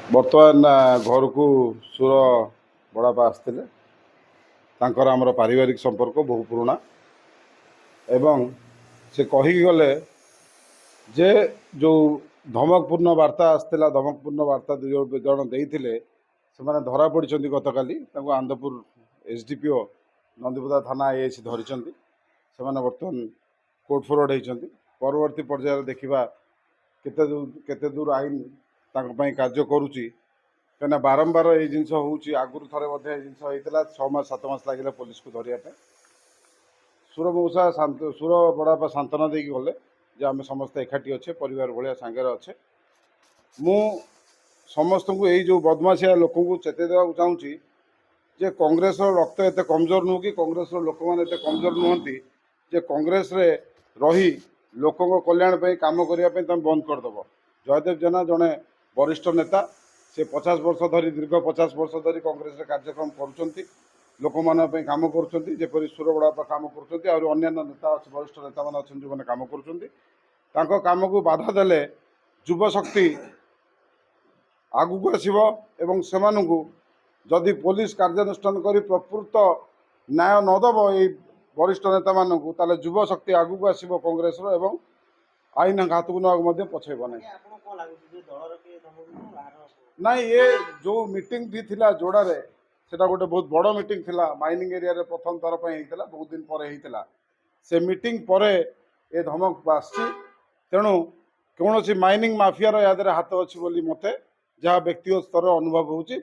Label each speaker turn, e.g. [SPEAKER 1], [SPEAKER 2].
[SPEAKER 1] ବର୍ତ୍ତମାନ घर को सुर बड़ापा आसते आमर पारिवारिक संपर्क बहु पुराणा एवं से कहीकि गले जे जो धमकपूर्ण वार्ता आसला धमकपूर्ण वार्ता जन देते से धरा पड़ी गतकाली आंदपुर एसडीपीओ नंदीपदा थाना आईआईसी धरी से बर्तमान कोर्ट फरवर्ड होती परवर्ती पर्यायर देखा केते दूर आईन कार्य करुच्ची कहीं बारंबार ये जिन आगुरी थे जिन होता 6 मास 7 मास लगे पुलिस को धरने सुर मौसा सुर बड़ापा सांत्वना देकी गले जे आम समस्त एकाठी अच्छे परिवार भाया सांगे अच्छे मु समस्त को यही जो बदमाशिया लोक चेते देवा चाहूँगी जे कांग्रेस रक्त एत कमजोर नुह कि कांग्रेस लोक मैंने एत कमजोर नुहति जे कांग्रेस रे रही लोकों कल्याण काम करने तुम बंद करदेव। जयदेव जेना जड़े वरिष्ठ नेता से 50 वर्ष धरी दीर्घ 50 वर्ष धरी कांग्रेस कार्यक्रम करुँच लोक मानी कम करपरी सुर बड़ापा कम कर नेता वरिष्ठ नेता मैंने अच्छे जो मैंने कम कर को बाधा देले युव शक्ति आगू को आसव एवं से जदि पुलिस कार्यानुष्ठान कर प्रकृत न्याय नदब ये वरिष्ठ नेता मानू ताले युव शक्ति आगू को आसव कांग्रेस एवं आईन हाथ को ना पछेब ना ये जो मीटिंग भी थिला जोड़े सेटा गोटे बहुत बड़ मीटिंग थिला माइनिंग एरिया रे प्रथम थर पर बहुत दिन पर होता से मीटिंग पर ए धमक आसी तेणु कौन माइनिंग माफिया याद हाथ अच्छी मत जहाँ व्यक्तिगत स्तर अनुभव होची।